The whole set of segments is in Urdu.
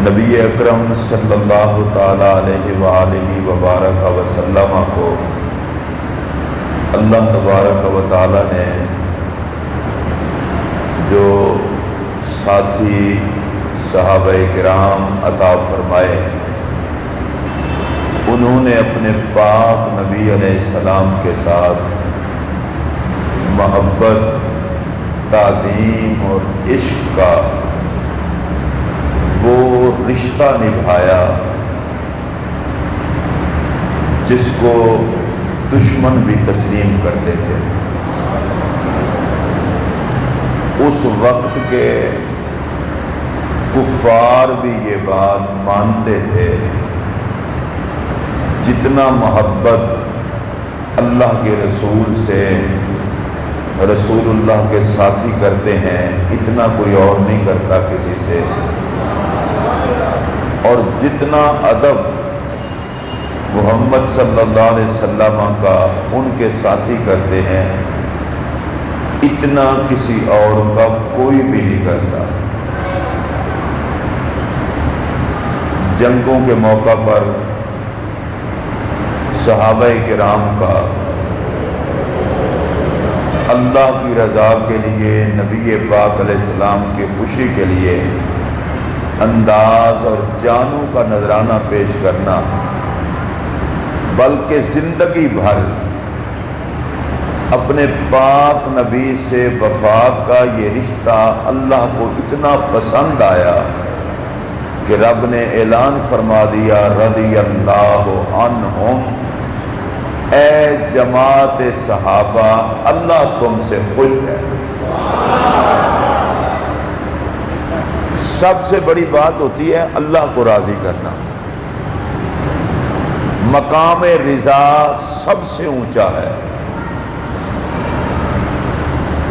نبی اکرم صلی اللہ تعالیٰ علیہ وآلہ وبارک وسلم کو اللہ تبارک و تعالیٰ نے جو ساتھی صحابہ کرام عطا فرمائے، انہوں نے اپنے پاک نبی علیہ السلام کے ساتھ محبت، تعظیم اور عشق کا وہ رشتہ نبھایا جس کو دشمن بھی تسلیم کرتے تھے۔ اس وقت کے کفار بھی یہ بات مانتے تھے، جتنا محبت اللہ کے رسول سے رسول اللہ کے ساتھی کرتے ہیں اتنا کوئی اور نہیں کرتا کسی سے، اور جتنا ادب محمد صلی اللہ علیہ وسلم کا ان کے ساتھی کرتے ہیں اتنا کسی اور کا کوئی بھی نہیں کرتا۔ جنگوں کے موقع پر صحابہ کرام کا اللہ کی رضا کے لیے، نبی پاک علیہ السلام کی خوشی کے لیے انداز اور جانوں کا نذرانہ پیش کرنا، بلکہ زندگی بھر اپنے پاک نبی سے وفا کا یہ رشتہ اللہ کو اتنا پسند آیا کہ رب نے اعلان فرما دیا، رضی اللہ عنہم، اے جماعت صحابہ اللہ تم سے خوش ہے۔ سب سے بڑی بات ہوتی ہے اللہ کو راضی کرنا، مقام رضا سب سے اونچا ہے۔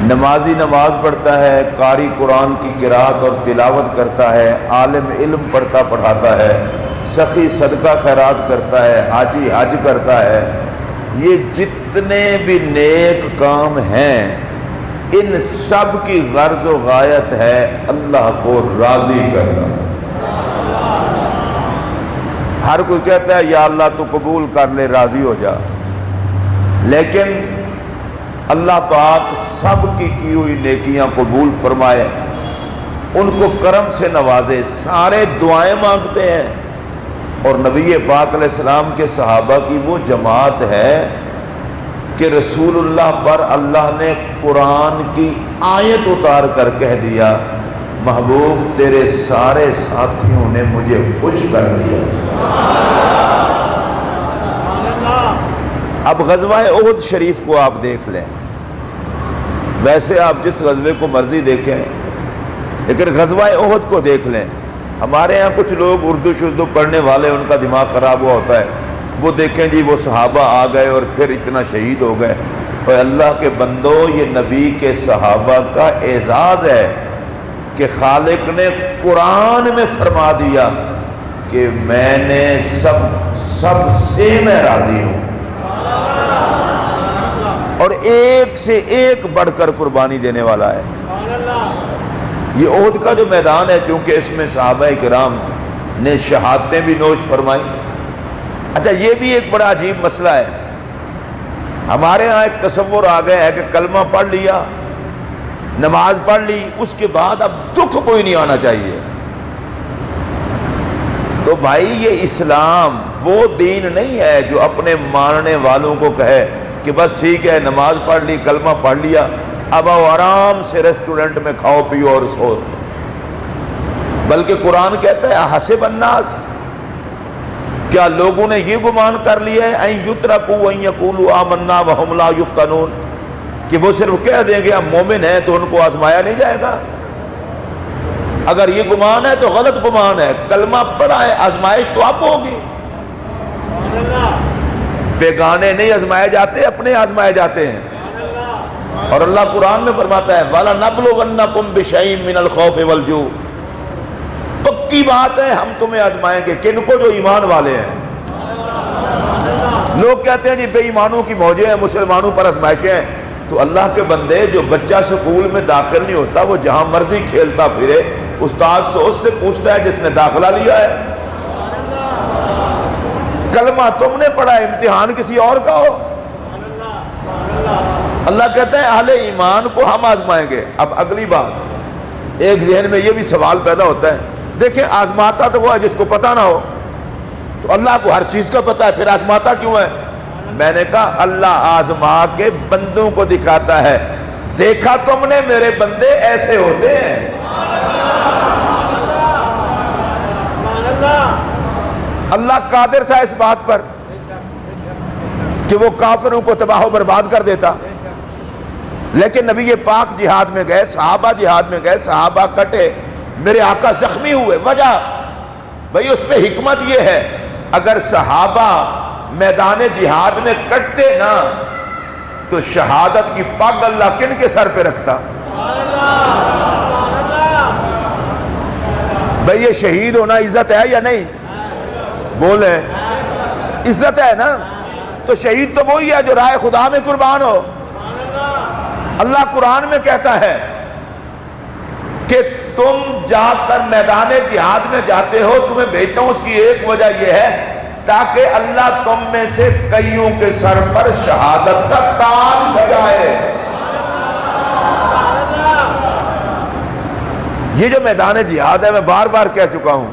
نمازی نماز پڑھتا ہے، قاری قرآن کی قرات اور تلاوت کرتا ہے، عالم علم پڑھتا پڑھاتا ہے، سخی صدقہ خیرات کرتا ہے، حاجی حج کرتا ہے، یہ جتنے بھی نیک کام ہیں ان سب کی غرض و غایت ہے اللہ کو راضی کرنا۔ ہر کوئی کہتا ہے یا اللہ تو قبول کر لے، راضی ہو جا، لیکن اللہ پاک سب کی ہوئی نیکیاں قبول فرمائے، ان کو کرم سے نوازے۔ سارے دعائیں مانگتے ہیں، اور نبی پاک علیہ السلام کے صحابہ کی وہ جماعت ہے کہ رسول اللہ پر اللہ نے قرآن کی آیت اتار کر کہہ دیا، محبوب تیرے سارے ساتھیوں نے مجھے خوش کر دیا۔ اب غزوہ احد شریف کو آپ دیکھ لیں، ویسے آپ جس غزوے کو مرضی دیکھیں، لیکن غزوہ احد کو دیکھ لیں۔ ہمارے ہاں کچھ لوگ اردو شردو پڑھنے والے، ان کا دماغ خراب ہوا ہوتا ہے، وہ دیکھیں جی وہ صحابہ آ گئے اور پھر اتنا شہید ہو گئے۔ اور اللہ کے بندو، یہ نبی کے صحابہ کا اعزاز ہے کہ خالق نے قرآن میں فرما دیا کہ میں نے سب سے میں راضی ہوں، اور ایک سے ایک بڑھ کر قربانی دینے والا ہے۔ یہ احد کا جو میدان ہے، چونکہ اس میں صحابہ کرام نے شہادتیں بھی نوش فرمائی۔ اچھا، یہ بھی ایک بڑا عجیب مسئلہ ہے۔ ہمارے ہاں ایک تصور آ گیا ہے کہ کلمہ پڑھ لیا، نماز پڑھ لی، اس کے بعد اب دکھ کوئی نہیں آنا چاہیے۔ تو بھائی یہ اسلام وہ دین نہیں ہے جو اپنے ماننے والوں کو کہے کہ بس ٹھیک ہے نماز پڑھ لی، کلمہ پڑھ لیا، اب آؤ آرام سے ریسٹورنٹ میں کھاؤ پیو اور سو۔ بلکہ قرآن کہتا ہے حسب الناس، کیا لوگوں نے یہ گمان کر لیا ہے ان یترکوا ان یقولوا آمنا وہم لا یفتنون، کہ وہ صرف کہہ دیں گے ہم مومن ہیں تو ان کو آزمایا نہیں جائے گا؟ اگر یہ گمان ہے تو غلط گمان ہے۔ کلمہ پڑھا ہے، آزمائش تو اب ہوگی۔ بیگانے نہیں آزمائے جاتے، اپنے آزمائے جاتے ہیں۔ اور اللہ قرآن میں فرماتا ہے وَلَنَبْلُوَنَّكُمْ بِشَيْءٍ مِّنَ الْخَوْفِ وَالْجُوعِ، پکی بات ہے ہم تمہیں آزمائیں گے۔ کن کو؟ جو ایمان والے ہیں۔ لوگ کہتے ہیں جی بے ایمانوں کی موجیں ہیں، مسلمانوں پر آزمائشیں ہیں۔ تو اللہ کے بندے، جو بچہ سکول میں داخل نہیں ہوتا وہ جہاں مرضی کھیلتا پھرے، استاد سے اس سے پوچھتا ہے جس نے داخلہ لیا ہے۔ کلمہ تم نے پڑھا، امتحان کسی اور کا ہو۔ اللہ کہتا ہے اہل ایمان کو ہم آزمائیں گے۔ اب اگلی بات، ایک ذہن میں یہ بھی سوال پیدا ہوتا ہے، دیکھیں آزماتا تو وہ ہے جس کو پتہ نہ ہو، تو اللہ کو ہر چیز کا پتہ ہے، پھر آزماتا کیوں ہے؟ میں نے کہا اللہ آزما کے بندوں کو دکھاتا ہے، دیکھا تم نے میرے بندے ایسے ہوتے ہیں۔ اللہ قادر تھا اس بات پر کہ وہ کافروں کو تباہ و برباد کر دیتا، لیکن نبی پاک جہاد میں گئے، صحابہ جہاد میں گئے، صحابہ کٹے، میرے آقا زخمی ہوئے، وجہ بھئی اس میں حکمت یہ ہے، اگر صحابہ میدان جہاد میں کٹتے نا تو شہادت کی پگ اللہ کن کے سر پہ رکھتا؟ بھئی یہ شہید ہونا عزت ہے یا نہیں؟ بولے عزت ہے نا، تو شہید تو وہی ہے جو راہ خدا میں قربان ہو۔ اللہ قرآن میں کہتا ہے کہ تم جا کر میدان جہاد میں جاتے ہو، تمہیں بھیجتا ہوں، اس کی ایک وجہ یہ ہے تاکہ اللہ تم میں سے کئیوں کے سر پر شہادت کا تاج سجائے۔ یہ جو میدان جہاد ہے، میں بار بار کہہ چکا ہوں،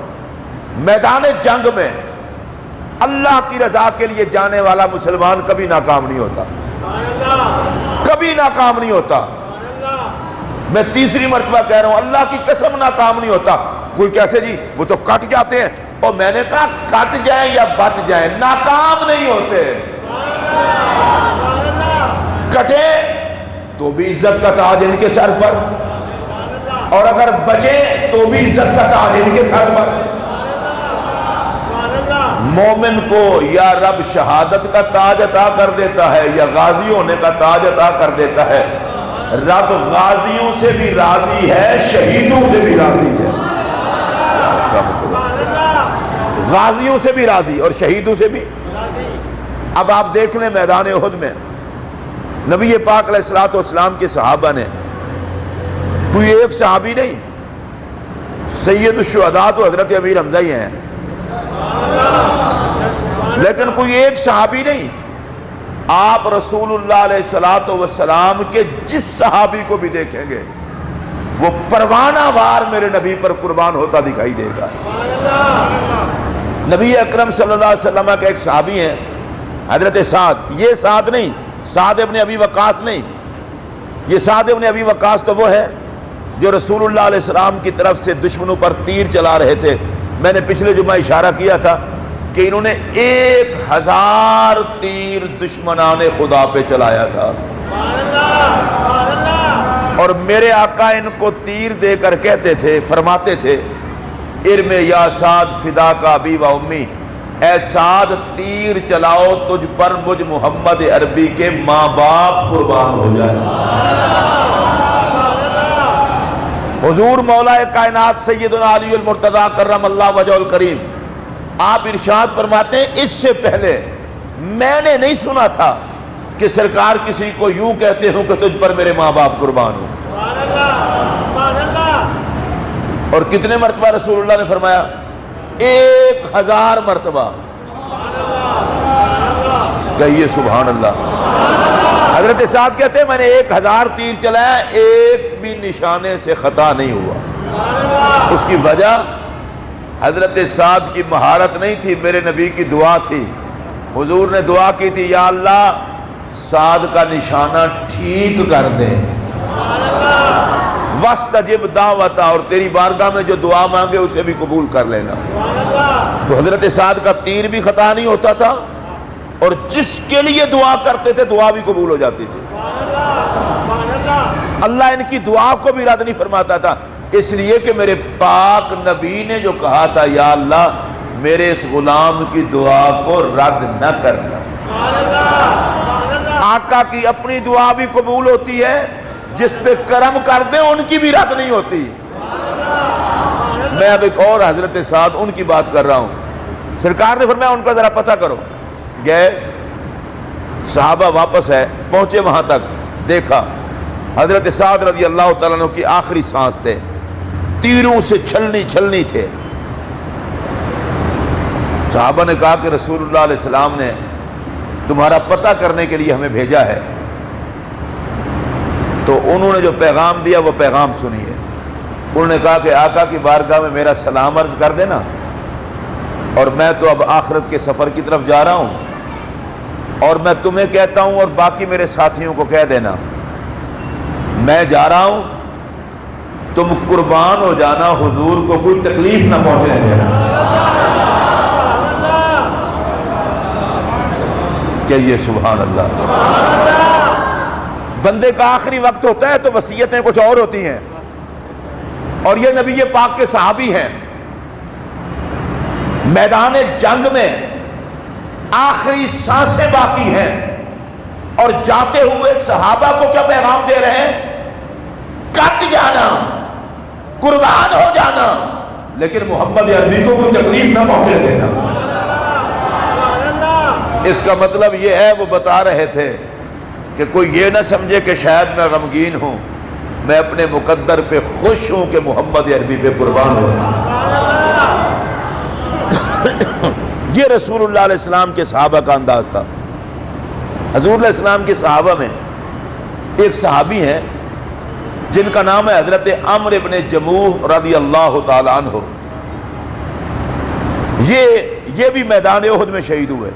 میدان جنگ میں اللہ کی رضا کے لیے جانے والا مسلمان کبھی ناکام نہیں ہوتا، کبھی ناکام نہیں ہوتا۔ میں تیسری مرتبہ کہہ رہا ہوں، اللہ کی قسم ناکام نہیں ہوتا۔ کوئی کیسے جی وہ تو کٹ جاتے ہیں، اور میں نے کہا کٹ جائیں یا بچ جائیں، ناکام نہیں ہوتے۔ کٹے تو بھی عزت کا تاج ان کے سر پر، اور اگر بچے تو بھی عزت کا تاج ان کے سر پر۔ مومن کو یا رب شہادت کا تاج عطا کر دیتا ہے یا غازی ہونے کا تاج عطا کر دیتا ہے۔ رب غازیوں سے بھی راضی ہے، شہیدوں سے بھی راضی ہے، غازیوں سے بھی راضی اور شہیدوں سے بھی۔ اب آپ دیکھ لیں میدان احد میں نبی پاک علیہ الصلوۃ والسلام کے صحابہ نے، کوئی ایک صحابی نہیں، سید الشہداء تو حضرت امیر حمزہ ہی ہیں، لیکن کوئی ایک صحابی نہیں، آپ رسول اللہ علیہ الصلوۃ والسلام کے جس صحابی کو بھی دیکھیں گے وہ پروانہ وار میرے نبی پر قربان ہوتا دکھائی دے گا۔ نبی اکرم صلی اللہ علیہ وسلم کا ایک صحابی ہیں حضرت سعد، یہ سعد نہیں، سعد ابن ابی وقاص نہیں، یہ سعد ابن ابی وقاص تو وہ ہے جو رسول اللہ علیہ السلام کی طرف سے دشمنوں پر تیر چلا رہے تھے۔ میں نے پچھلے جمعہ اشارہ کیا تھا کہ انہوں نے 1000 تیر دشمنان خدا پہ چلایا تھا، اور میرے آقا ان کو تیر دے کر کہتے تھے، فرماتے تھے ارم یا سعد فدا کا ابی و امی، اے سعد تیر چلاؤ تجھ پر مجھ محمد عربی کے ماں باپ قربان ہو جائے۔ حضور مولا کائنات سیدنا علی المرتضیٰ کرم اللہ وجہ الکریم آپ ارشاد فرماتے ہیں اس سے پہلے میں نے نہیں سنا تھا کہ سرکار کسی کو یوں کہتے ہوں کہ تجھ پر میرے ماں باپ قربان ہوں۔ اور کتنے مرتبہ رسول اللہ نے فرمایا؟ 1000 مرتبہ۔ کہیے سبحان اللہ۔ حضرت سعد کہتے ہیں میں نے 1000 تیر چلایا، ایک بھی نشانے سے خطا نہیں ہوا۔ اس کی وجہ حضرت سعد کی مہارت نہیں تھی، میرے نبی کی دعا تھی۔ حضور نے دعا کی تھی یا اللہ سعد کا نشانہ ٹھیک کر دے، وَاسْتَجِبْ دعوتا، اور تیری بارگاہ میں جو دعا مانگے اسے بھی قبول کر لینا۔ تو حضرت سعد کا تیر بھی خطا نہیں ہوتا تھا، اور جس کے لیے دعا کرتے تھے دعا بھی قبول ہو جاتی تھی۔ اللہ ان کی دعا کو بھی رد نہیں فرماتا تھا، اس لیے کہ میرے پاک نبی نے جو کہا تھا یا اللہ میرے اس غلام کی دعا کو رد نہ کرنا۔ آقا کی اپنی دعا بھی قبول ہوتی ہے، جس پہ کرم کر دیں ان کی بھی رد نہیں ہوتی۔ میں اب ایک اور حضرت سعد ان کی بات کر رہا ہوں، سرکار نے فرمایا ان کا ذرا پتہ کرو۔ گئے صحابہ واپس ہے، پہنچے وہاں تک، دیکھا حضرت سعد رضی اللہ تعالیٰ عنہ کی آخری سانس تھے، تیروں سے چھلنی چھلنی تھے۔ صحابہ نے کہا کہ رسول اللہ علیہ السلام نے تمہارا پتہ کرنے کے لیے ہمیں بھیجا ہے۔ تو انہوں نے جو پیغام دیا وہ پیغام سنیے۔ انہوں نے کہا کہ آقا کی بارگاہ میں میرا سلام عرض کر دینا، اور میں تو اب آخرت کے سفر کی طرف جا رہا ہوں، اور میں تمہیں کہتا ہوں اور باقی میرے ساتھیوں کو کہہ دینا میں جا رہا ہوں، تم قربان ہو جانا، حضور کو کوئی تکلیف نہ پہنچنے دینا۔ کہیے سبحان اللہ۔ بندے کا آخری وقت ہوتا ہے تو وصیتیں کچھ اور ہوتی ہیں، اور یہ نبی پاک کے صحابی ہیں، میدان جنگ میں آخری سانسیں باقی ہیں، اور جاتے ہوئے صحابہ کو کیا پیغام دے رہے ہیں؟ کٹ جانا، قربان ہو جانا، لیکن محمد عربی کو کوئی تکلیف نہ پہنچے دینا۔ اس کا مطلب یہ ہے، وہ بتا رہے تھے کہ کوئی یہ نہ سمجھے کہ شاید میں غمگین ہوں، میں اپنے مقدر پہ خوش ہوں کہ محمد عربی پہ قربان ہو۔ یہ رسول اللہ علیہ السلام کے صحابہ کا انداز تھا۔ حضور علیہ السلام کے صحابہ میں ایک صحابی ہیں جن کا نام ہے حضرت عمرو بن جموح رضی اللہ تعالیٰ عنہ۔ یہ بھی میدان احد میں شہید ہوئے،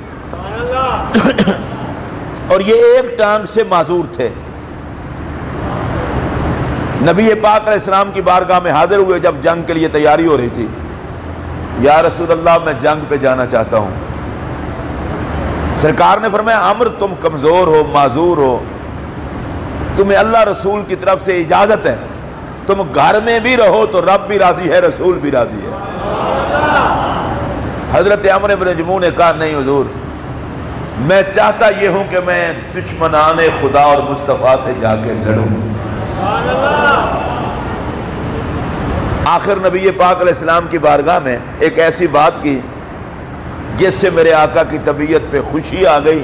اور یہ ایک ٹانگ سے معذور تھے۔ نبی پاک علیہ السلام کی بارگاہ میں حاضر ہوئے جب جنگ کے لیے تیاری ہو رہی تھی۔ یا رسول اللہ، میں جنگ پہ جانا چاہتا ہوں۔ سرکار نے فرمایا عمرو، تم کمزور ہو، معذور ہو، تمہیں اللہ رسول کی طرف سے اجازت ہے، تم گھر میں بھی رہو تو رب بھی راضی ہے، رسول بھی راضی ہے۔ حضرت عمرو بن جموح نے کہا نہیں حضور، میں چاہتا یہ ہوں کہ میں دشمنان خدا اور مصطفیٰ سے جا کے لڑوں۔ آخر نبی پاک علیہ السلام کی بارگاہ میں ایک ایسی بات کی جس سے میرے آقا کی طبیعت پہ خوشی آ گئی،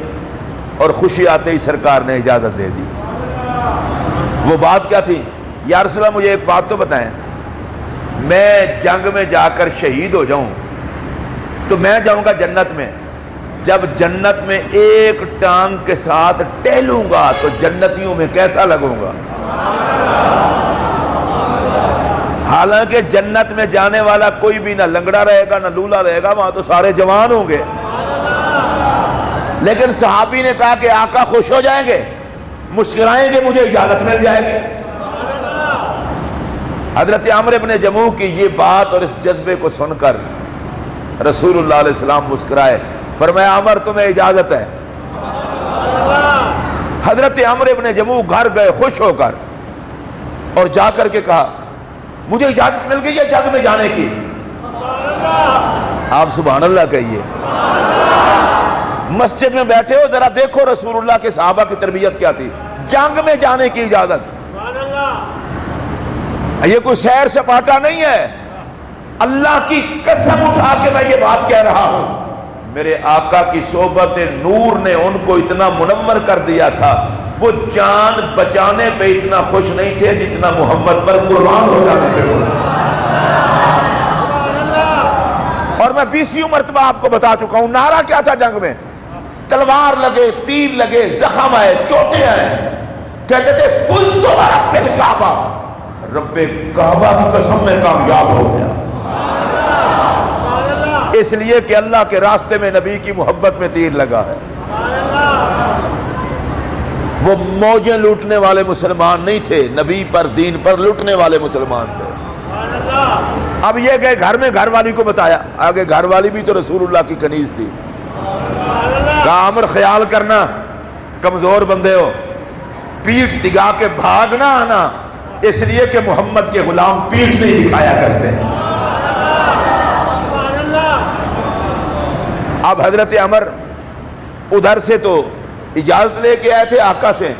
اور خوشی آتے ہی سرکار نے اجازت دے دی۔ وہ بات کیا تھی؟ یا رسول اللہ، مجھے ایک بات تو بتائیں، میں جنگ میں جا کر شہید ہو جاؤں تو میں جاؤں گا جنت میں، جب جنت میں ایک ٹانگ کے ساتھ ٹہلوں گا تو جنتیوں میں کیسا لگوں گا؟ حالانکہ جنت میں جانے والا کوئی بھی نہ لنگڑا رہے گا نہ لولا رہے گا، وہاں تو سارے جوان ہوں گے۔ لیکن صحابی نے کہا کہ آقا خوش ہو جائیں گے، مسکرائیں گے، مجھے اجازت مل جائے گی۔ حضرت عمرو بن جموح کی یہ بات اور اس جذبے کو سن کر رسول اللہ علیہ السلام مسکرائے، فرمایا عمر تمہیں اجازت ہے۔ حضرت عمرو بن جموح گھر گئے خوش ہو کر، اور جا کر کے کہا مجھے اجازت مل گئی ہے جنگ میں جانے کی۔ آپ سبحان اللہ کہیے۔ مسجد میں بیٹھے ہو، ذرا دیکھو رسول اللہ کے صحابہ کی تربیت کیا تھی، جنگ میں جانے کی اجازت۔ یہ کوئی سیر سپاٹا نہیں ہے، اللہ کی قسم اٹھا کے میں یہ بات کہہ رہا ہوں، میرے آقا کی صحبت نور نے ان کو اتنا منور کر دیا تھا، وہ جان بچانے پہ اتنا خوش نہیں تھے جتنا محمد پر قربان ہو جانے پہ ہو۔ اور میں 20 مرتبہ آپ کو بتا چکا ہوں، نعرہ کیا تھا جنگ میں؟ تلوار لگے، تیر لگے، زخم آئے، چوٹیں آئے، کہتے تھے فزت ورب الکعبہ، رب کعبہ کی قسم میں کامیاب ہو گیا، اس لیے کہ اللہ کے راستے میں نبی کی محبت میں تیر لگا ہے۔ وہ موجیں لوٹنے والے مسلمان نہیں تھے، نبی پر دین پر لوٹنے والے مسلمان تھے۔ اب یہ کہ گھر میں گھر والی کو بتایا، آگے گھر والی بھی تو رسول اللہ کی کنیز تھی، کہا عمر خیال کرنا کمزور بندے ہو، پیٹھ دکھا کے بھاگنا آنا، اس لیے کہ محمد کے غلام پیٹھ نہیں دکھایا کرتے۔ اب حضرت عمر ادھر سے تو اجازت لے کے آئے تھے آقا سے،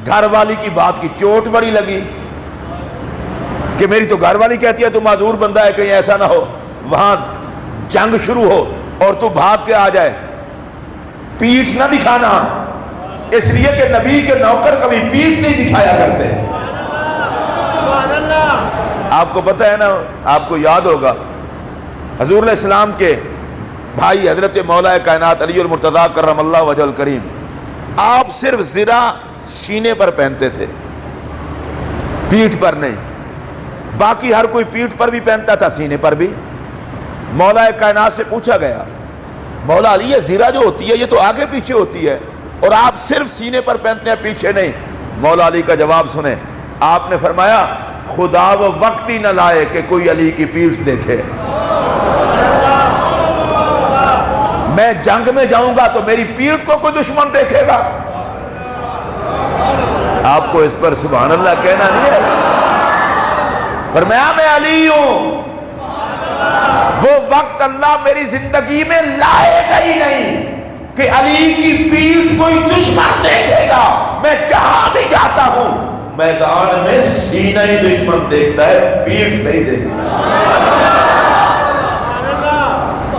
گھر والی کی بات کی چوٹ بڑی لگی کہ میری تو گھر والی کہتی ہے تو معذور بندہ ہے، کہیں ایسا نہ ہو وہاں جنگ شروع ہو اور تو بھاگ کے آ جائے، پیٹھ نہ دکھانا، اس لیے کہ نبی کے نوکر کبھی پیٹھ نہیں دکھایا کرتے۔ آپ کو پتہ ہے نا، آپ کو یاد ہوگا حضور علیہ السلام کے بھائی حضرت مولا کائنات علی المرتضیٰ کرم اللہ وجہ الکریم، آپ صرف زرہ سینے پر پہنتے تھے، پیٹھ پر نہیں۔ باقی ہر کوئی پیٹھ پر بھی پہنتا تھا، سینے پر بھی۔ مولا کائنات سے پوچھا گیا، مولا علی یہ زرہ جو ہوتی ہے یہ تو آگے پیچھے ہوتی ہے اور آپ صرف سینے پر پہنتے ہیں، پیچھے نہیں۔ مولا علی کا جواب سنیں، آپ نے فرمایا خدا وہ وقت ہی نہ لائے کہ کوئی علی کی پیٹھ دیکھے۔ میں جنگ میں جاؤں گا تو میری پیٹھ کو کوئی دشمن دیکھے گا؟ آپ کو اس پر سبحان اللہ کہنا نہیں ہے؟ فرمایا میں علی ہوں، وہ وقت اللہ میری زندگی میں لائے گا ہی نہیں کہ علی کی پیٹھ کوئی دشمن دیکھے گا۔ میں جہاں بھی جاتا ہوں میدان میں سینہ ہی دشمن دیکھتا ہے، پیٹھ نہیں دیکھتا۔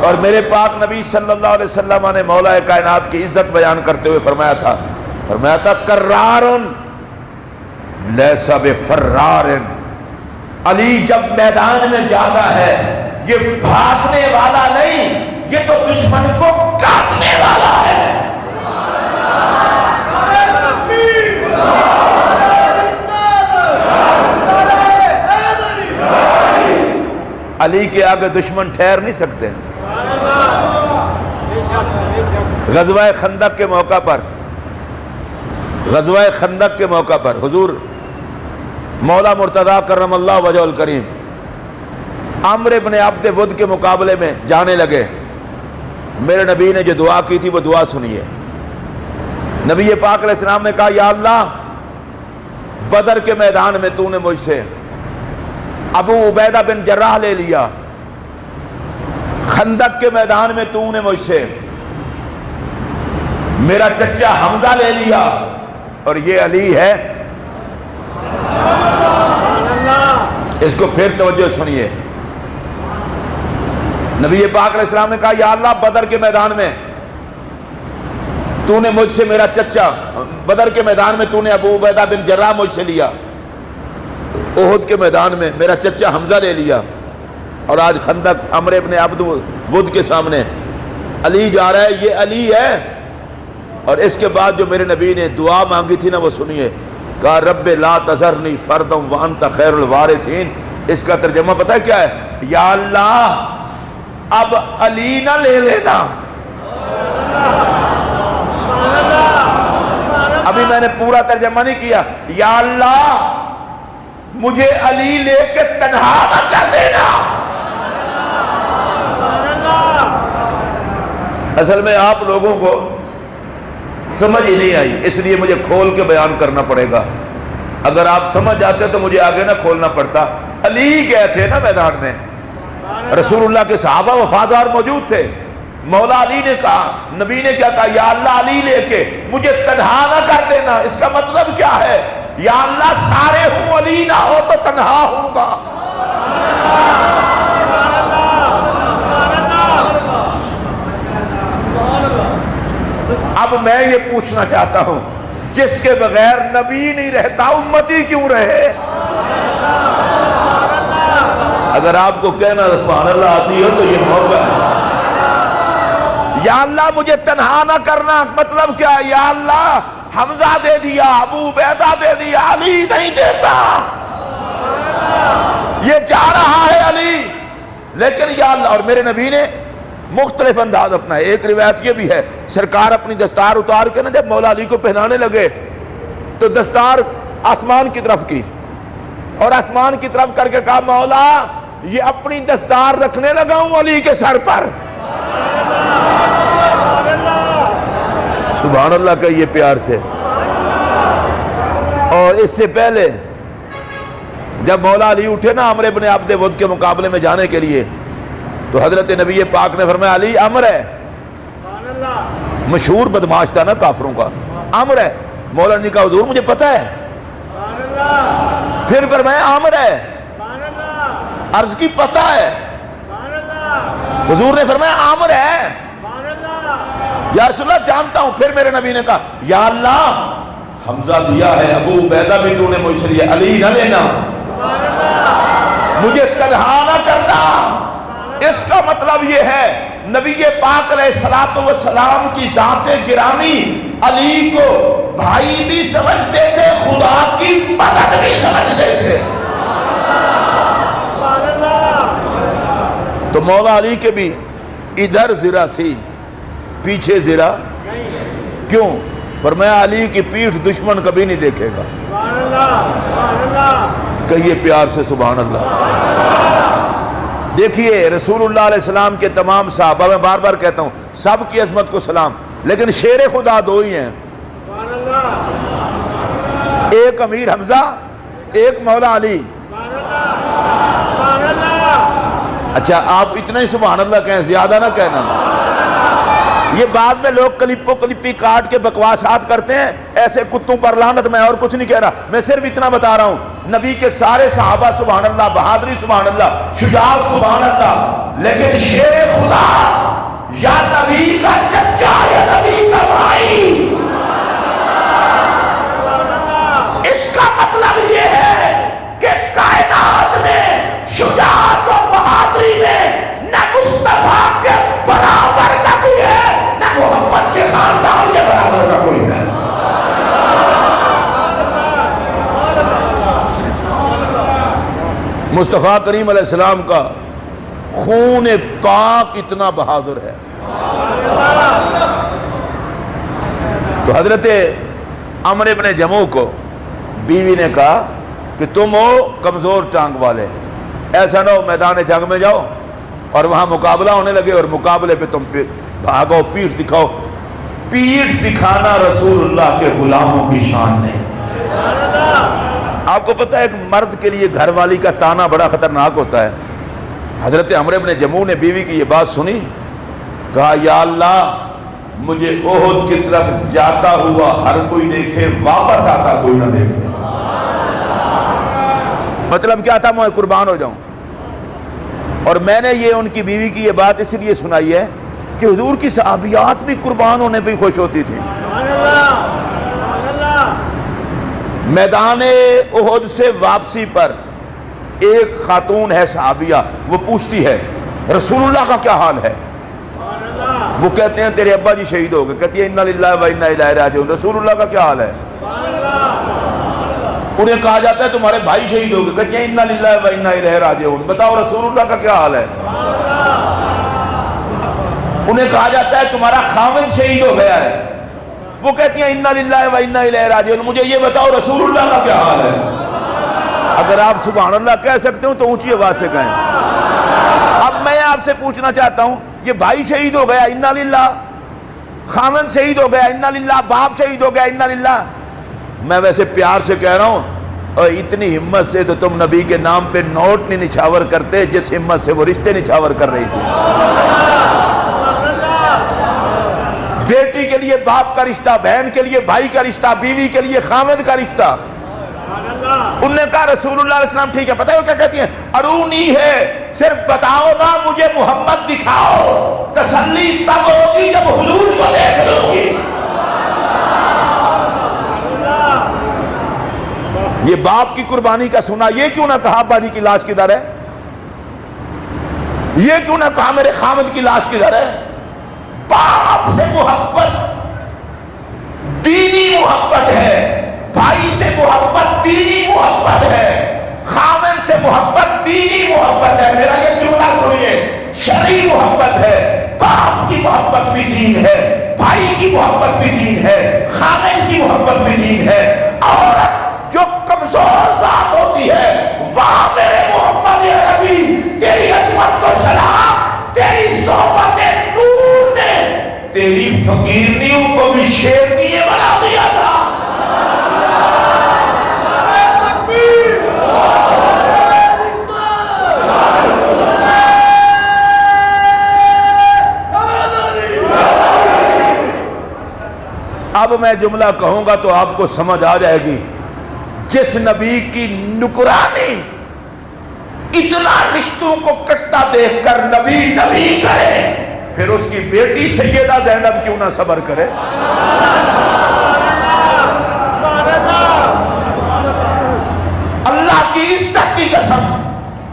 اور میرے پاک نبی صلی اللہ علیہ وسلم نے مولا کائنات کی عزت بیان کرتے ہوئے فرمایا تھا کرارن لیس بفرارن، علی جب میدان میں جاتا ہے یہ بھاگنے والا نہیں، یہ تو دشمن کو کاٹنے والا ہے۔ علی کے آگے دشمن ٹھہر نہیں سکتے۔ غزوہ خندق کے موقع پر حضور مولا مرتضیٰ کرم اللہ وجہ الکریم عمرو بن عبد ود کے مقابلے میں جانے لگے۔ میرے نبی نے جو دعا کی تھی وہ دعا سنیے۔ نبی پاک علیہ السلام نے کہا یا اللہ، بدر کے میدان میں تو نے مجھ سے ابو عبیدہ بن جراح لے لیا، خندق کے میدان میں تو نے مجھ سے میرا چچا حمزہ لے لیا، اور یہ علی ہے۔ اس کو پھر توجہ سنیے۔ نبی پاک علیہ السلام نے کہا یا اللہ، بدر کے میدان میں تو نے مجھ سے میرا چچا، بدر کے میدان میں تو نے ابو عبیدہ بن جراح مجھ سے لیا، احد کے میدان میں میرا چچا حمزہ لے لیا، اور آج خندق عمرو بن عبد ود کے سامنے علی جا رہا ہے، یہ علی ہے۔ اور اس کے بعد جو میرے نبی نے دعا مانگی تھی نا وہ سنیے، کہا رب لا تذرنی فردا وانت خیر الوارثین۔ اس کا ترجمہ پتہ ہے کیا ہے؟ یا اللہ اب علی نہ لے لینا۔ ابھی میں نے پورا ترجمہ نہیں کیا۔ یا اللہ مجھے علی لے کے تنہا نہ کر دینا۔ اصل میں آپ لوگوں کو سمجھ ہی نہیں آئی، اس لیے مجھے کھول کے بیان کرنا پڑے گا۔ اگر آپ سمجھ جاتے تو مجھے آگے نہ کھولنا پڑتا۔ علی گئے تھے نا میدان میں، رسول اللہ کے صحابہ وفادار موجود تھے۔ مولا علی نے کہا، نبی نے کیا کہا؟ یا اللہ علی لے کے مجھے تنہا نہ کر دینا۔ اس کا مطلب کیا ہے؟ یا اللہ سارے ہوں، علی نہ ہو تو تنہا ہوگا۔ اب میں یہ پوچھنا چاہتا ہوں، جس کے بغیر نبی نہیں رہتا امتی کیوں رہے؟ اگر آپ کو کہنا سبحان اللہ آتی ہو تو یہ موقع ہے۔ یا اللہ مجھے تنہا نہ کرنا، مطلب کیا؟ یا اللہ حمزہ دے دیا، ابو عبیدہ دے دیا، علی نہیں دیتا۔ یہ جا رہا ہے علی، لیکن یا اللہ، اور میرے نبی نے مختلف انداز اپنا ہے۔ ایک روایت یہ بھی ہے، سرکار اپنی دستار اتار کے نا جب مولا علی کو پہنانے لگے تو دستار آسمان کی طرف کی، اور آسمان کی طرف کر کے کہا مولا یہ اپنی دستار رکھنے لگا ہوں علی کے سر پر۔ سبحان اللہ کہیے پیار سے۔ اور اس سے پہلے جب مولا علی اٹھے نا عمرو بن عبد ود کے مقابلے میں جانے کے لیے، تو حضرت نبی پاک نے فرمایا علی امر ہے۔ مشہور بدماش تھا نا کافروں کا، امر ہے۔ مولا نے کہا حضور مجھے پتہ ہے۔ پھر فرمایا امر ہے، عرض کی پتہ ہے۔ حضور نے فرمایا امر ہے، یا رسول اللہ جانتا ہوں۔ پھر میرے نبی نے کہا یا اللہ حمزہ دیا ہے، ابو عبیدہ بھی تو نے مجھ سے لیا، علی نہ لینا۔ مجھے تنہا نہ کرنا۔ اس کا مطلب یہ ہے نبی پاک علیہ الصلوۃ والسلام کی ذات گرامی علی کو بھائی بھی سمجھتے تھے، خدا کی مدد بھی سمجھتے تھے۔ تو مولا علی کے بھی ادھر زرہ تھی، پیچھے زرہ کیوں؟ فرمایا علی کی پیٹھ دشمن کبھی نہیں دیکھے گا۔ کہیے پیار سے سبحان اللہ۔ دیکھیے رسول اللہ علیہ السلام کے تمام صحابہ، میں بار بار کہتا ہوں سب کی عظمت کو سلام، لیکن شیر خدا دو ہی ہیں، ایک امیر حمزہ، ایک مولا علی۔ اچھا آپ اتنا ہی سبحان اللہ کہیں، زیادہ نہ کہنا۔ یہ بعد میں لوگ کلپی کاٹ کے بکواسات کرتے ہیں، ایسے کتوں پر لعنت، میں اور کچھ نہیں کہہ رہا، میں صرف اتنا بتا رہا ہوں نبی کے سارے صحابہ سبحان اللہ، بہادری سبحان اللہ، شجاعت سبحان اللہ، لیکن شیر خدا یا نبی کا چچا یا نبی کا بھائی، اس کا مطلب یہ ہے کہ کائنات میں شجاعت و بہادری میں نہ مصطفیٰ کے برابر کا کوئی ہے، نہ محمد کے خاندان کے برابر کا کوئی ہے۔ مصطفیٰ کریم علیہ السلام کا خون پاک اتنا بہادر ہے۔ تو حضرت عمرو بن جموح کو بیوی نے کہا کہ تم ہو کمزور ٹانگ والے، ایسا نہ ہو میدان جنگ میں جاؤ اور وہاں مقابلہ ہونے لگے اور مقابلے پہ تم بھاگو، پیٹھ دکھاؤ۔ پیٹھ دکھانا رسول اللہ کے غلاموں کی شان نہیں۔ آپ کو پتہ ہے ایک مرد کے لیے گھر والی کا تانا بڑا خطرناک ہوتا ہے۔ حضرت عمرو بن جموح نے بیوی کی یہ بات سنی، کہا یا اللہ مجھے احد کی طرف جاتا ہوا ہر کوئی دیکھے، واپس آتا کوئی نہ دیکھے۔ مطلب کیا تھا؟ میں قربان ہو جاؤں۔ اور میں نے یہ ان کی بیوی کی یہ بات اس لیے سنائی ہے کہ حضور کی صحابیات بھی قربان ہونے پہ خوش ہوتی تھی۔ میدان احد سے واپسی پر ایک خاتون ہے صحابیہ، وہ پوچھتی ہے رسول اللہ کا کیا حال ہے؟ وہ کہتے ہیں تیرے ابا جی شہید ہو گئے، کہتی ہے انا للہ و انا الیہ راجعون، رسول اللہ کا کیا حال ہے؟ انہیں کہا جاتا ہے تمہارے بھائی شہید ہو گئے، کہتی ہیں انا للہ و انا الیہ راجعون، بتاؤ رسول اللہ کا کیا حال ہے؟ انہیں کہا جاتا ہے تمہارا خاوند شہید ہو گیا ہے، وہ کہتی ہیں انا للہ و انا الیہ راجعون، مجھے یہ بتاؤ رسول اللہ کا کیا حال ہے؟ اگر آپ سبحان اللہ کہہ سکتے ہو تو اونچی آواز سے کہیں۔ اب میں آپ سے پوچھنا چاہتا ہوں، یہ بھائی شہید ہو گیا انا للہ، خاوند شہید ہو گیا انا للہ، باپ شہید ہو گیا انا للہ، میں ویسے پیار سے کہہ رہا ہوں اور اتنی ہمت سے تو تم نبی کے نام پہ نوٹ نہیں نچھاور کرتے جس ہمت سے وہ رشتے نچھاور کر رہی تھی۔ بیٹی کے لیے باپ کا رشتہ، بہن کے لیے بھائی کا رشتہ، بیوی کے لیے خاوند کا رشتہ۔ انہوں نے کہا رسول اللہ علیہ السلام ٹھیک ہے، پتہ ہے وہ کیا کہتی ہیں؟ ارونی ہے، صرف بتاؤ نا مجھے محمد دکھاؤ، تسلی تب ہوگی جب حضور کو دیکھ لو گی۔ یہ باپ کی قربانی کا سنا، یہ کیوں نہ کہا ابا جی کی لاش کدھر ہے؟ یہ کیوں نہ کہا میرے خامد کی لاش کدھر ہے؟ باپ سے محبت دینی محبت ہے، بھائی سے محبت دینی محبت ہے، خامد سے محبت دینی محبت ہے۔ میرا یہ جملہ سنیے، شرعی محبت ہے، باپ کی محبت بھی دین ہے، بھائی کی محبت بھی دین ہے، خامد کی محبت بھی دین ہے۔ عورت جو کمزور ذات ہوتی ہے، واہ میرے محمد یا نبی تیری عظمت کو سلام، تیری صحبت نور نے تیری فقیرنیوں کو بھی شیرنی بنا دیا تھا۔ اب میں جملہ کہوں گا تو آپ کو سمجھ آ جائے گی، جس نبی کی نکرانی اتنا رشتوں کو کٹتا دیکھ کر نبی نبی کرے، پھر اس کی بیٹی سیدہ زینب کیوں نہ صبر کرے؟ اللہ کی عزت کی قسم،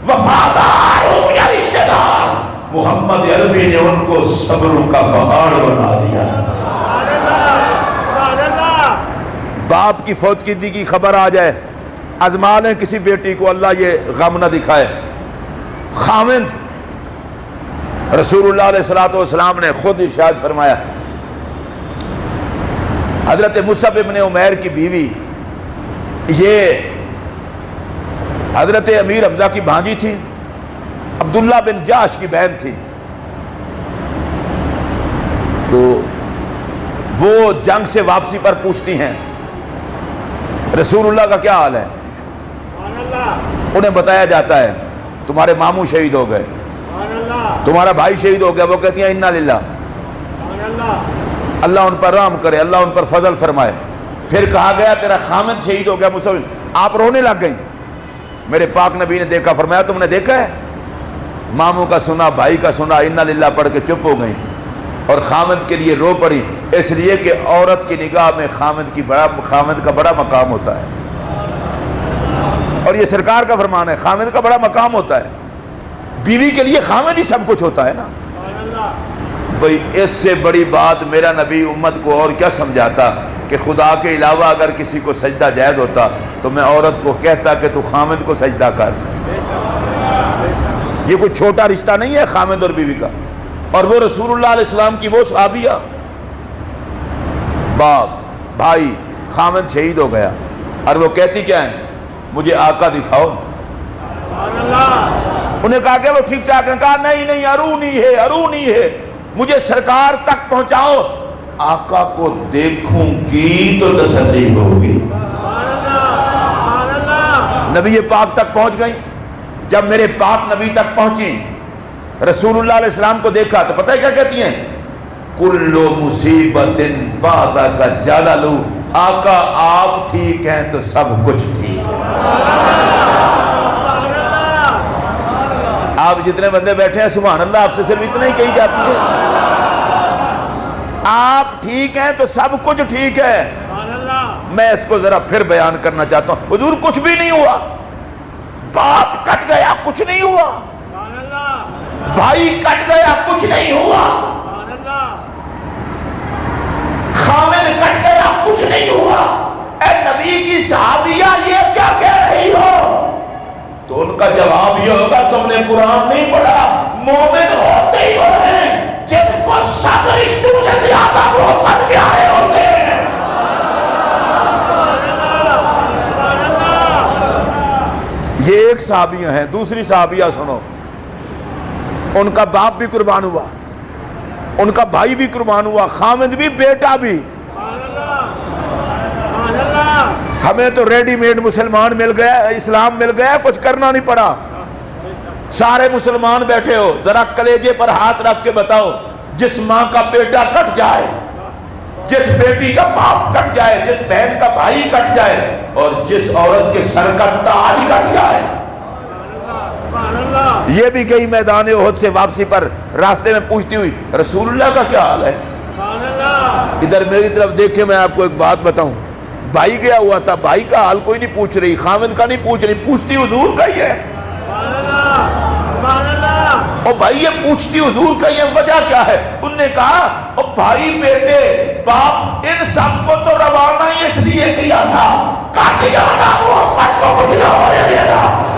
وفادار ہوں یا رشتہ دار، محمد عربی نے ان کو صبروں کا پہاڑ بنا دیا۔ باپ کی فوتگی کی خبر آ جائے، آزما لیں کسی بیٹی کو، اللہ یہ غم نہ دکھائے۔ خاوند رسول اللہ علیہ السلام نے خود ارشاد فرمایا، حضرت مصعب ابن عمیر کی بیوی یہ حضرت امیر حمزہ کی بھانجی تھی، عبداللہ بن جاش کی بہن تھی، تو وہ جنگ سے واپسی پر پوچھتی ہیں رسول اللہ کا کیا حال ہے؟ انہیں بتایا جاتا ہے تمہارے ماموں شہید ہو گئے، تمہارا بھائی شہید ہو گیا۔ وہ کہتی ہیں انا للہ، اللہ ان پر رحم کرے، اللہ ان پر فضل فرمائے۔ پھر کہا گیا تیرا خامد شہید ہو گیا مسلم، آپ رونے لگ گئیں۔ میرے پاک نبی نے دیکھا، فرمایا تم نے دیکھا ہے؟ ماموں کا سنا، بھائی کا سنا، انا للہ پڑھ کے چپ ہو گئیں اور خامد کے لیے رو پڑی، اس لیے کہ عورت کی نگاہ میں خامد کا بڑا مقام ہوتا ہے، اور یہ سرکار کا فرمان ہے، خامد کا بڑا مقام ہوتا ہے۔ بیوی کے لیے خامد ہی سب کچھ ہوتا ہے نا بھئی۔ اس سے بڑی بات میرا نبی امت کو اور کیا سمجھاتا کہ خدا کے علاوہ اگر کسی کو سجدہ جائز ہوتا تو میں عورت کو کہتا کہ تو خامد کو سجدہ کر۔ یہ کوئی چھوٹا رشتہ نہیں ہے خامد اور بیوی کا۔ اور وہ رسول اللہ علیہ السلام کی وہ صحابیہ، باپ بھائی خامد شہید ہو گیا، اور وہ کہتی کیا ہے؟ مجھے آقا دکھاؤ۔ انہیں کہا کہ وہ ٹھیک ٹھاک ہیں، کہا نہیں ارونی ہے، مجھے سرکار تک پہنچاؤ، آقا کو دیکھوں گی تو تسلی ہوگی۔ نبی پاک تک پہنچ گئی۔ جب میرے پاک نبی تک پہنچی، رسول اللہ علیہ السلام کو دیکھا تو پتہ ہے کیا کہتی ہیں؟ کلو مصیبت بعدک جلل، آقا آپ ٹھیک ہیں تو سب کچھ ٹھیک ہے۔ آپ جتنے بندے بیٹھے ہیں سبحان اللہ، آپ سے صرف اتنا ہی کہی جاتی ہے، آپ ٹھیک ہیں تو سب کچھ ٹھیک ہے۔ میں اس کو ذرا پھر بیان کرنا چاہتا ہوں، حضور کچھ بھی نہیں ہوا، باپ کٹ گیا کچھ نہیں ہوا، بھائی کٹ گیا کچھ نہیں ہوا، خامد کٹ گیا کچھ نہیں ہوا۔ اے نبی کی صحابیہ یہ کیا کہہ رہی ہو؟ تو ان کا جواب یہ ہوگا تم نے قرآن نہیں پڑھا، مومن ہوتے ہی وہ ہیں جن کو سب رشتوں سے زیادہ محبت پیارے ہوتے ہیں۔ یہ ایک صحابیہ ہیں، دوسری صحابیہ سنو، ان کا باپ بھی قربان ہوا، ان کا بھائی بھی قربان ہوا، خامد بھی بیٹا بھی۔ ہمیں تو ریڈی میڈ مسلمان مل گیا، اسلام مل گیا، کچھ کرنا نہیں پڑا۔ سارے مسلمان بیٹھے ہو، ذرا کلیجے پر ہاتھ رکھ کے بتاؤ، جس ماں کا بیٹا کٹ جائے، جس بیٹی کا باپ کٹ جائے، جس بہن کا بھائی کٹ جائے، اور جس عورت کے سر کا تاج کٹ جائے۔ یہ بھی گئی میدان احد سے واپسی پر راستے میں پوچھتی ہوئی رسول اللہ کا کیا حال ہے؟ ادھر میری طرف دیکھیں، میں آپ کو ایک بات بتاؤں، بھائی گیا ہوا تھا، بھائی کا حال کوئی نہیں پوچھ رہی، خامد کا نہیں پوچھ رہی، پوچھتی حضور کا ہی ہے۔ اور بھائی یہ پوچھتی حضور کا یہ وجہ کیا ہے؟ انہوں نے کہا اور بھائی بیٹے باپ ان سب کو تو روانہ ہی اس لیے کیا تھا، کٹ جانا محمد کو کچھ نہ ہو رہا۔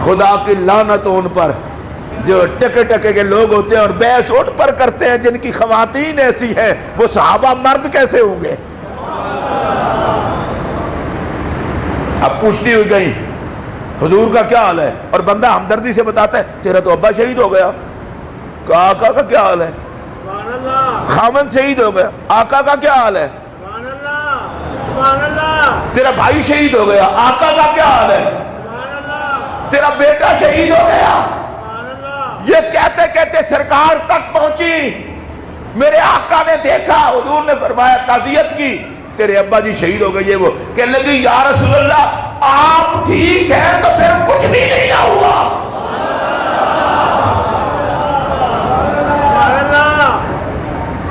خدا کی لعنت ان پر جو ٹکے ٹکے کے لوگ ہوتے ہیں اور بحث ان پر کرتے ہیں جن کی خواتین ایسی ہیں، وہ صحابہ مرد کیسے ہوں گے؟ اب پوچھتی ہوئی گئی حضور کا کیا حال ہے، اور بندہ ہمدردی سے بتاتا ہے تیرا تو ابا شہید ہو گیا۔ کہا آقا کا کیا حال ہے؟ خامد شہید ہو گیا۔ آقا کا کیا حال ہے؟ تیرا بھائی شہید ہو گیا۔ آقا کا کیا حال ہے؟ تیرا بیٹا شہید ہو گیا۔ یہ کہتے کہتے سرکار تک پہنچی، میرے آقا نے دیکھا، حضور نے فرمایا تعزیت کی، تیرے ابا جی شہید ہو گئے۔ یہ وہ کہنے لگی یا رسول اللہ آپ ٹھیک ہیں تو پھر کچھ بھی نہیں نہ ہوا۔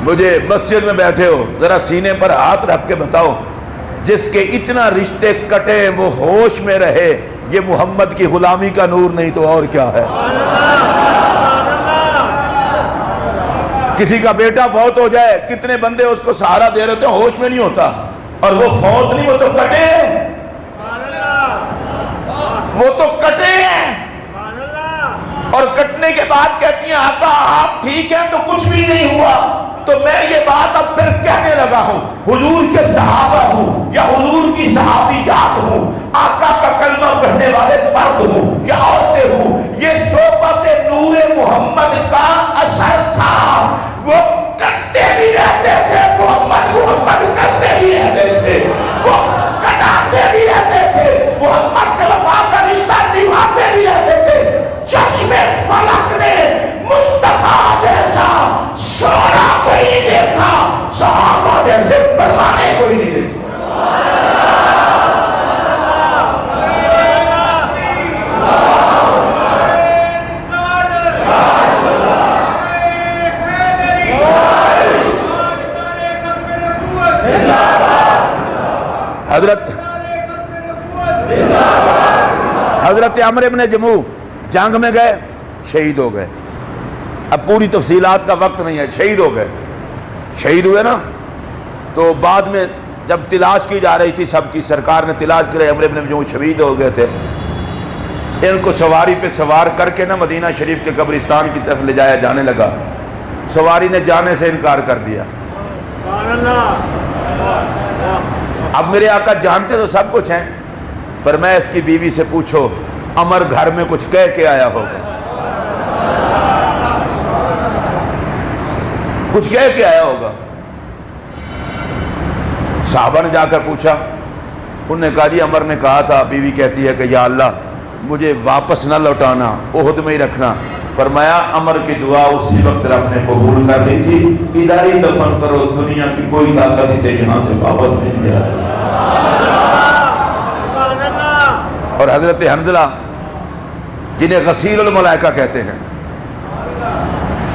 مجھے مسجد میں بیٹھے ہو، ذرا سینے پر ہاتھ رکھ کے بتاؤ جس کے اتنا رشتے کٹے وہ ہوش میں رہے، یہ محمد کی غلامی کا نور نہیں تو اور کیا ہے۔ کسی کا بیٹا فوت ہو جائے، کتنے بندے اس کو سہارا دے رہے ہوتے ہیں، ہوش میں نہیں ہوتا، اور وہ فوت نہیں، وہ تو کٹے ہیں، وہ تو کٹے ہیں، اور کٹنے کے بعد کہتی ہیں آقا آپ ٹھیک ہیں تو کچھ بھی نہیں ہوا۔ تو میں یہ بات اب پھر کہنے لگا ہوں، حضور کے صحابہ ہوں یا حضور کی صحابیات ہوں، آقا کا کلمہ پڑھنے والے مرد ہوں یا عورتیں ہوں، یہ صحبت نور محمد کا اثر تھا، وہ کٹتے بھی رہتے تھے، محمد محمد کرتے بھی رہتے تھے، وہ کٹاتے بھی رہتے تھے، محمد سے وفا کا رشتہ نبھاتے بھی رہتے تھے۔ چشم فلک نے مصطفیٰ جیسا سونا کوئی نہیں دیکھا، صحابہ جیسے پروانے کوئی نہیں دیکھا۔ حضرت عمرو بن جموح جنگ میں گئے، شہید ہو گئے۔ اب پوری تفصیلات کا وقت نہیں ہے، شہید ہو گئے، شہید ہوئے نا، تو بعد میں جب تلاش کی جا رہی تھی، سب کی سرکار نے تلاش کی، عمرو بن جموح شہید ہو گئے تھے، ان کو سواری پہ سوار کر کے نا مدینہ شریف کے قبرستان کی طرف لے جایا جانے لگا، سواری نے جانے سے انکار کر دیا۔ اب میرے آقا جانتے تو سب کچھ ہیں، فرمایا اس کی بیوی سے پوچھو عمر گھر میں کچھ کہہ کے آیا ہوگا، کچھ کہہ کے آیا ہوگا۔ صحابہ نے جا کر پوچھا، انہوں نے کہا جی عمر نے کہا تھا، بیوی کہتی ہے کہ یا اللہ مجھے واپس نہ لوٹانا، احد میں ہی رکھنا۔ فرمایا عمر کی دعا اسی وقت رب نے قبول کر لی تھی، ادھر ہی دفن کرو، دنیا کی کوئی طاقت اسے یہاں سے واپس نہیں لے سکتی۔ اور حضرت حنظلہ جنہیں غسیل الملائکہ کہتے ہیں،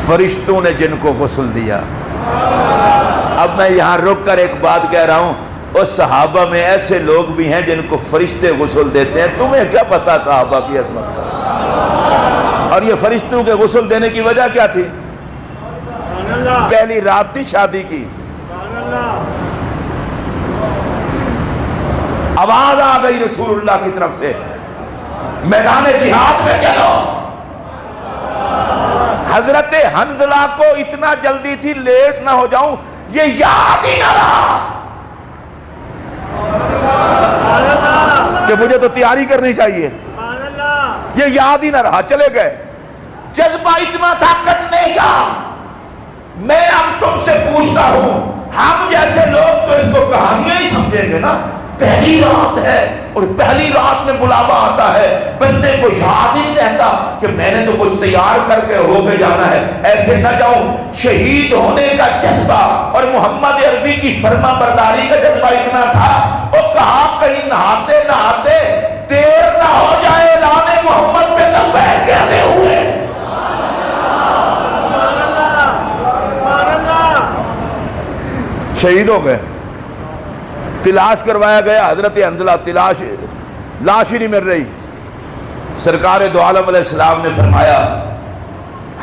فرشتوں نے جن کو غسل دیا۔ اب میں یہاں رک کر ایک بات کہہ رہا ہوں، اس صحابہ میں ایسے لوگ بھی ہیں جن کو فرشتے غسل دیتے ہیں، تمہیں کیا پتا صحابہ کی عظمت کا؟ اور یہ فرشتوں کے غسل دینے کی وجہ کیا تھی؟ پہلی رات تھی شادی کی، آواز آ گئی رسول اللہ کی طرف سے، میدان جہاد میں چلو۔ حضرت حنظلہ کو اتنا جلدی تھی لیٹ نہ ہو جاؤں، یہ یاد ہی نہ رہا کہ مجھے تو تیاری کرنی چاہیے، یہ یاد ہی نہ رہا، چلے گئے۔ جذبہ اتنا تھا کٹنے کا۔ میں اب تم سے پوچھتا ہوں، ہم جیسے لوگ تو اس کو کہانیاں ہی سمجھیں گے نا، پہلی رات ہے اور پہلی رات میں بلاوا آتا ہے، بندے کو یاد ہی نہیں رہتا کہ میں نے تو کچھ تیار کر کے ہو کے جانا ہے، ایسے نہ جاؤں۔ شہید ہونے کا جذبہ اور محمد عربی کی فرما برداری کا جذبہ اتنا تھا، وہ کہا کہیں نہاتے نہاتے دیر نہ ہو جائے، اعلان محمد پہ لبیک کہتے ہوئے۔ شہید ہو گئے، تلاش کروایا گیا، حضرت حنظلہ تلاش، لاش ہی نہیں مل رہی۔ سرکار دو عالم علیہ السلام نے فرمایا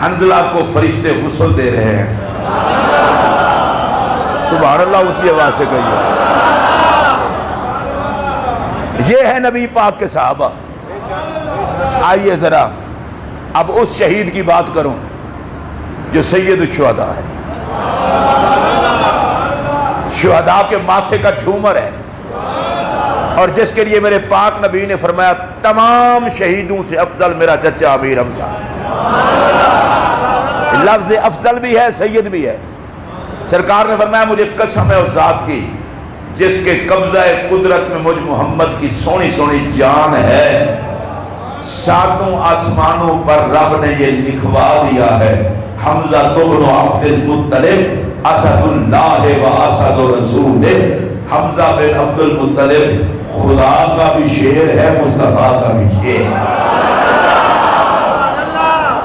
حنظلہ کو فرشتے غسل دے رہے ہیں۔ سبحان اللہ، اونچی آواز سے کہیے۔ یہ ہے نبی پاک کے صحابہ۔ آئیے ذرا اب اس شہید کی بات کروں جو سید الشہداء ہے، شہداء کے ماتھے کا جھومر ہے، اور جس کے لیے میرے پاک نبی نے فرمایا تمام شہیدوں سے افضل میرا چچا امیر حمزہ۔ لفظ افضل بھی ہے، سید بھی ہے۔ سرکار نے فرمایا مجھے قسم ہے اس ذات کی جس کے قبضہ قدرت میں مجھ محمد کی سونی سونی جان ہے، ساتوں آسمانوں پر رب نے یہ لکھوا دیا ہے، حمزہ بن عبد المطلب اسد اللہ و اسد رسول۔ حمزہ بن عبد المطلب خدا کا بھی شیر ہے، مصطفیٰ کا بھی شیر ہے،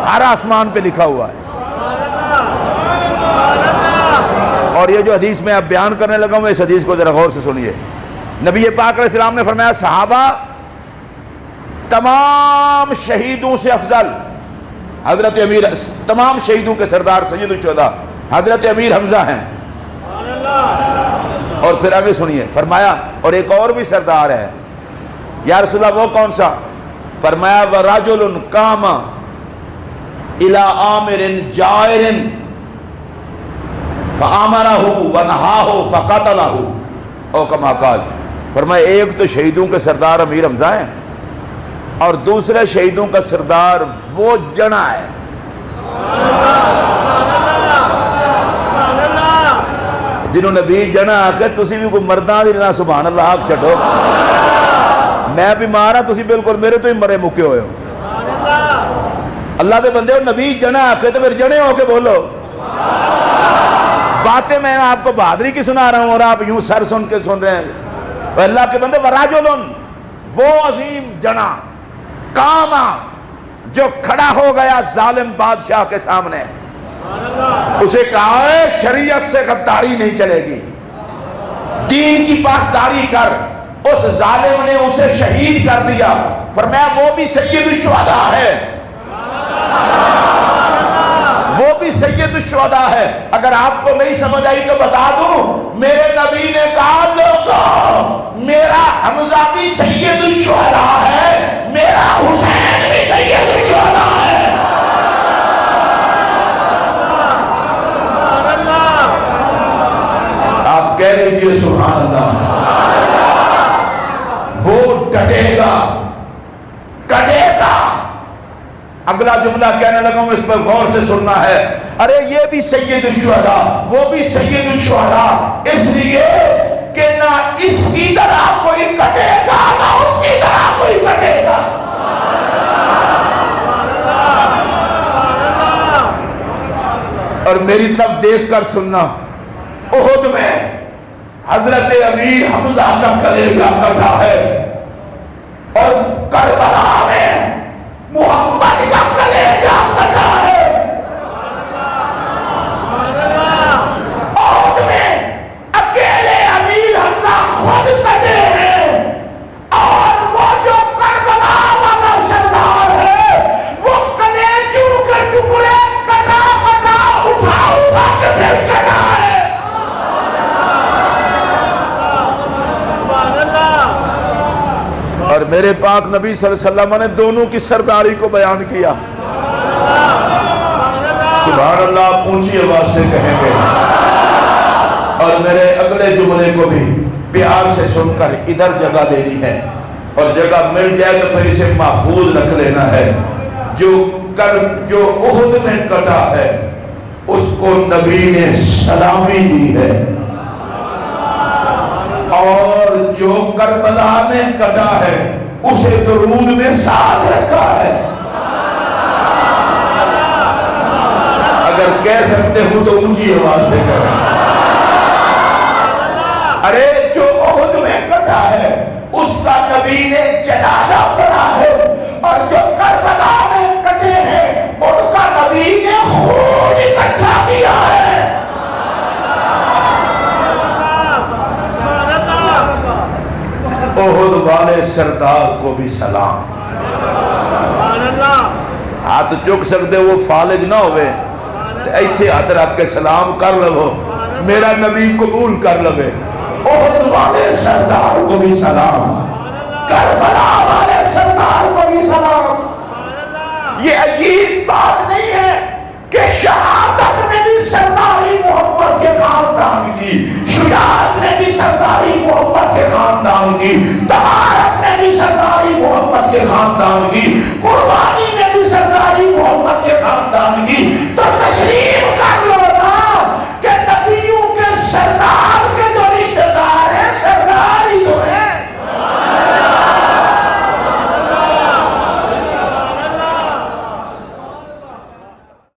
ہر آسمان پہ لکھا ہوا ہے۔ اور یہ جو حدیث میں اب بیان کرنے لگا ہوں، اس حدیث کو ذرا غور سے سنیے۔ نبی پاک علیہ السلام نے فرمایا صحابہ تمام شہیدوں سے افضل حضرت امیر، تمام شہیدوں کے سردار سید الشہداء حضرت امیر حمزہ ہیں۔ اور پھر آگے سنیے، فرمایا اور ایک اور بھی سردار ہے۔ یا رسول اللہ وہ کون سا؟ فرمایا وَرَجُلٌ قَامَ إِلَىٰ عَامِرٍ جَائِرٍ فَآمَرَهُ وَنَهَاهُ فَقَتَلَهُ او کما قال۔ فرمایا ایک تو شہیدوں کے سردار امیر حمزہ ہیں اور دوسرے شہیدوں کا سردار وہ جنا ہے جنہوں نے بھی جنا آکے تسی بھی کوئی مردان دی نہ سبحان اللہ آگ چھڑو، میں بھی مارا تسی بالکل میرے تو ہی مرے مکے ہوئے ہو۔ اللہ دے بندے ہو، نبی جنا آکے تو پھر جنے ہو کے بولو۔ باتیں میں آپ کو بہادری کی سنا رہا ہوں اور آپ یوں سر سن کے سن رہے ہیں۔ اللہ کے بندے وَرَجُلٌ وہ عظیم جنا کاما جو کھڑا ہو گیا ظالم بادشاہ کے سامنے، اسے کہا ہے شریعت سے غداری نہیں چلے گی، دین کی پاسداری کر۔ اس ظالم نے اسے شہید کر دیا، فرمایا وہ بھی سید الشہداء ہے، وہ بھی سید الشہداء ہے۔ اگر آپ کو نہیں سمجھ آئی تو بتا دوں، میرے نبی نے کہا لوگوں میرا حمزہ بھی سید الشہداء ہے، میرا حسین بھی سید الشہداء ہے۔ آپ کہہ لیجئے سبحان اللہ۔ وہ ڈٹے گا کٹے گا۔ اگلا جملہ کہنے لگا ہوں، اس پر غور سے سننا ہے۔ ارے یہ بھی سید الشہداء وہ بھی سید الشہداء، اس لیے کہ نہ اس کی طرح کوئی کٹے گا نہ اس کی طرح کوئی کٹے گا۔ اور میری طرف دیکھ کر سننا، احد میں حضرت امیر حمزہ کا کلیجہ کٹا ہے اور کربلا میں محمد کا کلیجہ کٹا ہے۔ احد میں اکیلے امیر حمزہ خود کٹے ہیں اور وہ جو کربلا والا سردار ہے وہ کلیجوں کے ٹکڑے کٹا کٹا اٹھا اٹھا کے پھر کٹا ہے۔ اور میرے پاک نبی صلی اللہ علیہ وسلم نے دونوں کی سرداری کو بیان کیا۔ سبحان اللہ، آپ اونچی آواز سے کہیں گے۔ اور میرے اگلے جملے کو بھی پیار سے سن کر ادھر جگہ دینی ہے، اور جگہ مل جائے تو پھر اسے محفوظ رکھ لینا ہے۔ جو احد میں کٹا ہے اس کو نبی نے سلامی دی ہے، اور جو کربلا میں کٹا ہے اسے درود میں ساتھ رکھا ہے۔ اگر کہہ سکتے ہوں تو اونچی آواز سے کہیں۔ ارے جو احد میں کٹا ہے اس کا نبی نے جنازہ پڑھا ہے، اور جو کربلا میں کٹے ہیں ان کا نبی نے خون اکٹھا کیا ہے۔ احد والے سردار کو بھی سلام۔ ہاتھ چک سکتے وہ فالج نہ ہوئے تو ایتھے ہاتھ رکھ کے سلام کر لو، میرا نبی قبول کر لو۔ احد والے سردار کو بھی سلام، کربلا والے سردار کو بھی سلام۔ یہ عجیب بات نہیں ہے کہ شہادت میں بھی سرداری محمد کے خاندان کی، شجاعت میں بھی سرداری محمد کے خاندان کی، طہارت میں بھی سرداری محمد کے خاندان کی،